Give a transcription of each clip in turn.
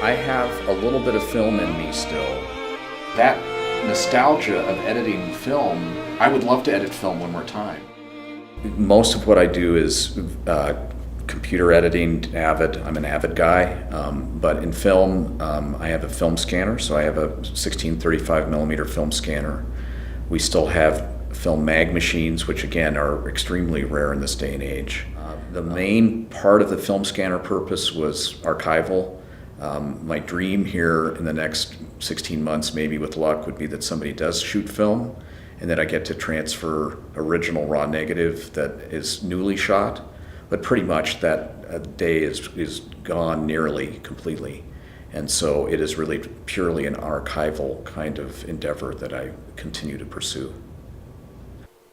I have a little bit of film in me still. That nostalgia of editing film, I would love to edit film one more time. Most of what I do is computer editing, I'm an Avid guy, but in film, I have a film scanner, so I have a 1635 millimeter film scanner. We still have film mag machines, which again are extremely rare in this day and age. The main part of the film scanner purpose was archival. My dream here in the next 16 months, maybe with luck, would be that somebody does shoot film and that I get to transfer original raw negative that is newly shot. But pretty much that day is gone nearly completely. And so it is really purely an archival kind of endeavor that I continue to pursue.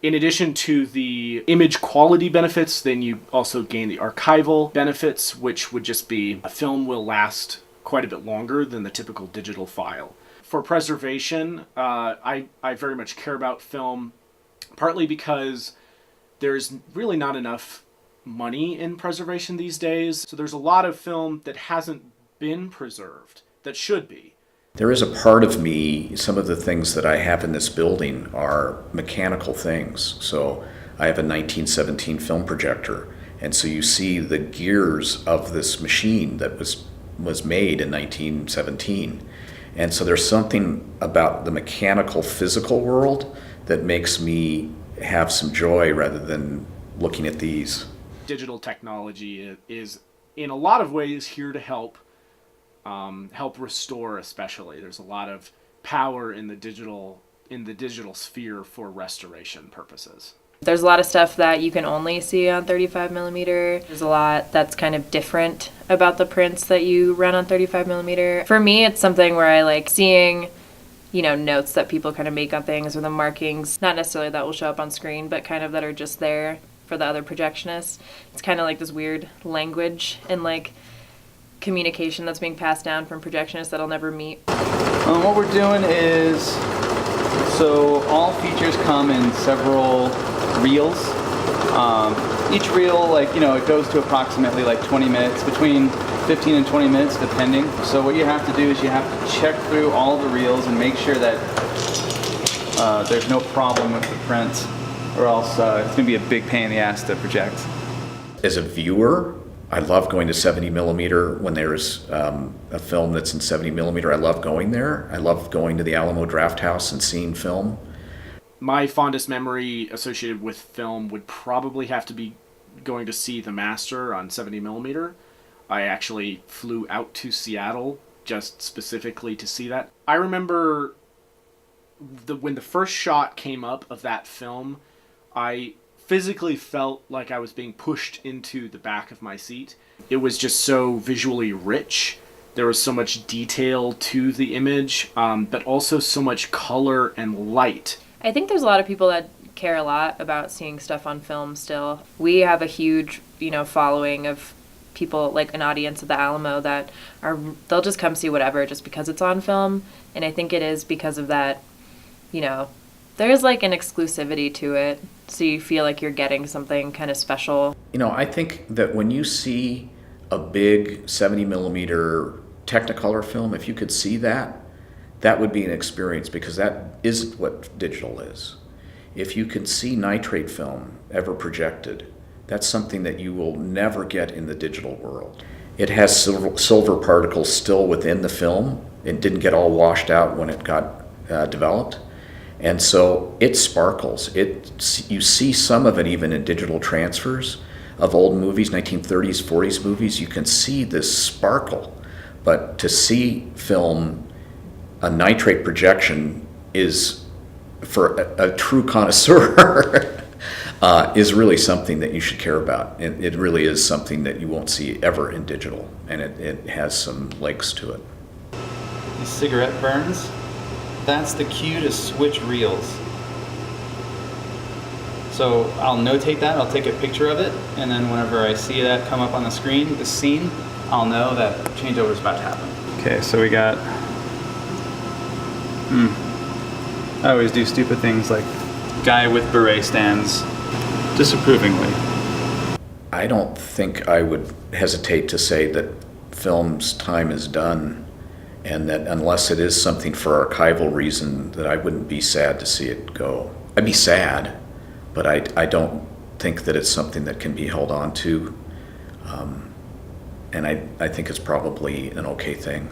In addition to the image quality benefits, then you also gain the archival benefits, which would just be a film will last quite a bit longer than the typical digital file. For preservation, I very much care about film, partly because there's really not enough money in preservation these days. So there's a lot of film that hasn't been preserved that should be. There is a part of me, some of the things that I have in this building are mechanical things. So I have a 1917 film projector, and so you see the gears of this machine that was made in 1917. And so there's something about the mechanical physical world that makes me have some joy rather than looking at these. Digital technology is in a lot of ways here to help restore. Especially there's a lot of power in the digital sphere for restoration purposes. There's a lot of stuff that you can only see on 35 millimeter. There's a lot that's kind of different about the prints that you run on 35 millimeter. For me, it's something where I like seeing, notes that people kind of make on things or the markings, not necessarily that will show up on screen, but kind of that are just there for the other projectionists. It's kind of like this weird language and like communication that's being passed down from projectionists that I'll never meet. What we're doing is, so all features come in several reels. Each reel, it goes to approximately 20 minutes, between 15 and 20 minutes depending. So what you have to do is you have to check through all the reels and make sure that there's no problem with the print, or else it's going to be a big pain in the ass to project. As a viewer, I love going to 70 millimeter when there's a film that's in 70 millimeter. I love going there. I love going to the Alamo Drafthouse and seeing film. My fondest memory associated with film would probably have to be going to see The Master on 70 millimeter. I actually flew out to Seattle just specifically to see that. I remember when the first shot came up of that film, I physically felt like I was being pushed into the back of my seat. It was just so visually rich. There was so much detail to the image, but also so much color and light. I think there's a lot of people that care a lot about seeing stuff on film still. We have a huge, following of people, like an audience at the Alamo that they'll just come see whatever just because it's on film. And I think it is because of that, there's like an exclusivity to it. So you feel like you're getting something kind of special. I think that when you see a big 70 millimeter Technicolor film, if you could see that would be an experience, because that isn't what digital is. If you can see nitrate film ever projected, that's something that you will never get in the digital world. It has silver particles still within the film. It didn't get all washed out when it got developed. And so it sparkles. You see some of it even in digital transfers of old movies, 1930s, 40s movies. You can see this sparkle. But to see film, a nitrate projection is, for a true connoisseur, is really something that you should care about. It really is something that you won't see ever in digital, and it has some legs to it. These cigarette burns, that's the cue to switch reels. So I'll notate that, I'll take a picture of it, and then whenever I see that come up on the screen, the scene, I'll know that changeover is about to happen. Okay, so we got... I always do stupid things like guy with beret stands disapprovingly. I don't think I would hesitate to say that film's time is done, and that unless it is something for archival reason, that I wouldn't be sad to see it go. I'd be sad, but I don't think that it's something that can be held on to, and I think it's probably an okay thing.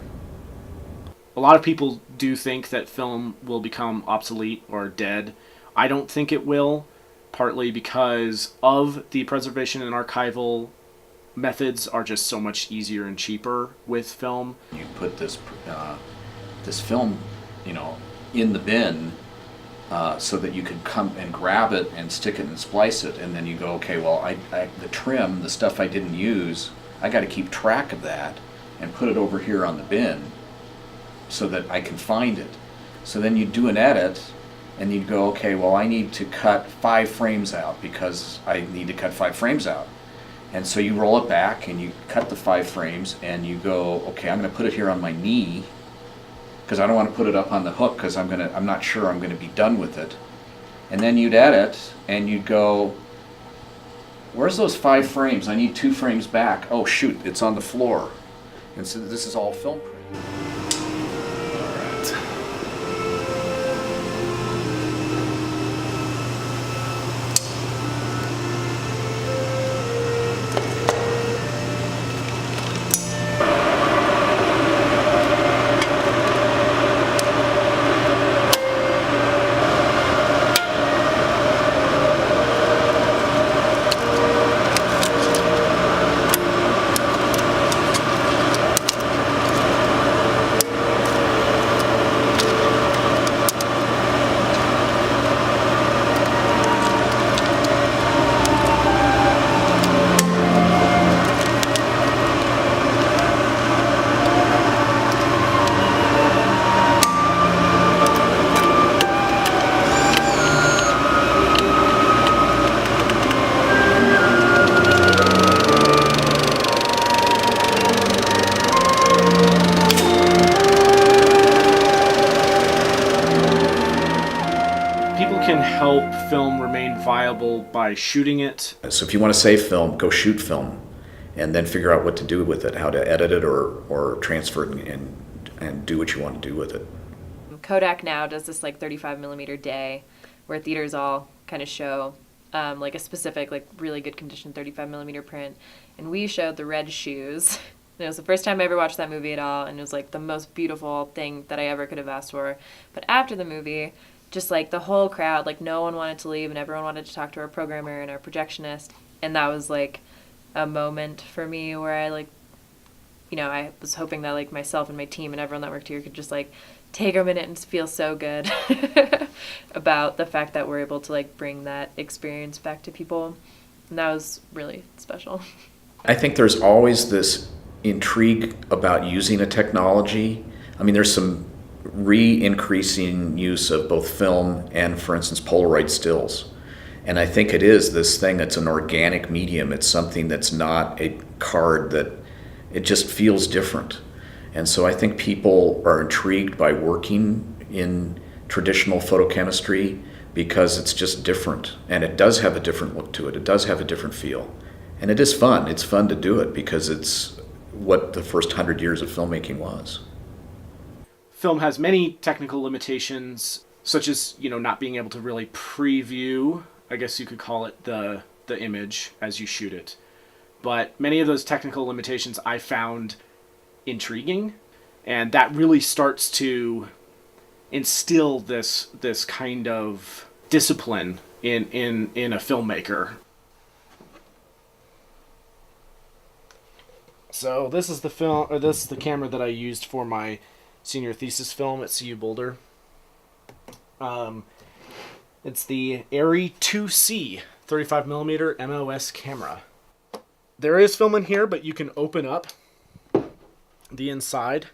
A lot of people do think that film will become obsolete or dead. I don't think it will, partly because of the preservation and archival methods are just so much easier and cheaper with film. You put this film, in the bin, so that you could come and grab it and stick it and splice it, and then you go, okay, well, the trim, the stuff I didn't use, I got to keep track of that and put it over here on the bin so that I can find it. So then you do an edit, and you'd go, okay, well, I need to cut 5 frames out because I need to cut 5 frames out. And so you roll it back and you cut the 5 frames and you go, okay, I'm going to put it here on my knee because I don't want to put it up on the hook because I'm not sure I'm going to be done with it. And then you'd edit and you'd go, where's those 5 frames? I need 2 frames back. Oh shoot, it's on the floor. And so this is all film print. Can help film remain viable by shooting it. So if you want to save film, go shoot film, and then figure out what to do with it, how to edit it or transfer it and do what you want to do with it. Kodak now does this like 35 millimeter day where theaters all kind of show like a specific, like really good condition 35 millimeter print. And we showed The Red Shoes. It was the first time I ever watched that movie at all, and it was like the most beautiful thing that I ever could have asked for. But after the movie, just like the whole crowd, like no one wanted to leave and everyone wanted to talk to our programmer and our projectionist. And that was like a moment for me where I like, I was hoping that like myself and my team and everyone that worked here could just like take a minute and feel so good about the fact that we're able to like bring that experience back to people. And that was really special. I think there's always this intrigue about using a technology. I mean, there's some increasing use of both film and, for instance, Polaroid stills. And I think it is this thing that's an organic medium. It's something that's not a card, that it just feels different. And so I think people are intrigued by working in traditional photochemistry because it's just different. And it does have a different look to it. It does have a different feel. And it is fun. It's fun to do it because it's what the first 100 years of filmmaking was. Film has many technical limitations, such as, not being able to really preview, I guess you could call it, the image as you shoot it. But many of those technical limitations I found intriguing, and that really starts to instill this kind of discipline in a filmmaker. So this is the camera that I used for my senior thesis film at CU Boulder. It's the Arri 2C 35mm MOS camera. There is film in here, but you can open up the inside.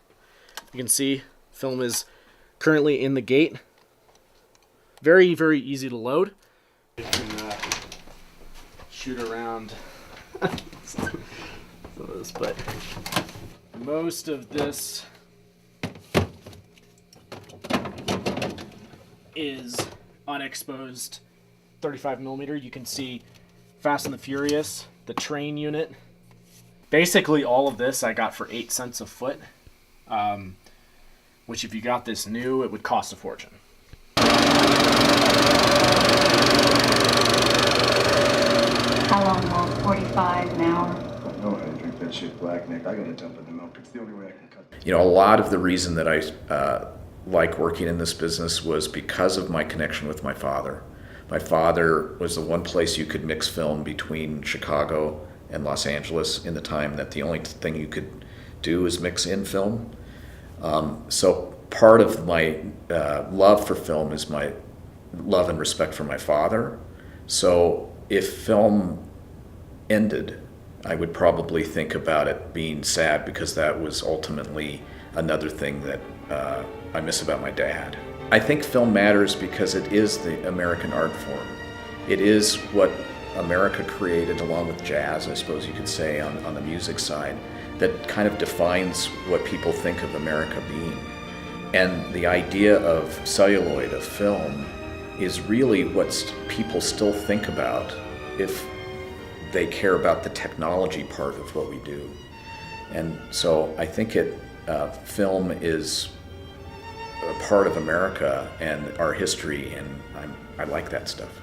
You can see film is currently in the gate. Very, very easy to load. You can shoot around this, but most of this is unexposed 35mm. You can see Fast and the Furious, the train unit. Basically, all of this I got for 8 cents a foot, which if you got this new, it would cost a fortune. How long more? 45 an hour? No, I didn't drink that shit black, Nick. I gotta dump in the milk. It's the only way I can cut. You know, a lot of the reason that I like working in this business was because of my connection with my father. My father was the one place you could mix film between Chicago and Los Angeles in the time that the only thing you could do is mix in film. So part of my love for film is my love and respect for my father. So if film ended, I would probably think about it being sad, because that was ultimately another thing that I miss about my dad. I think film matters because it is the American art form. It is what America created, along with jazz, I suppose you could say, on the music side, that kind of defines what people think of America being. And the idea of celluloid, of film, is really what people still think about if they care about the technology part of what we do. And so I think film is a part of America and our history, and I like that stuff.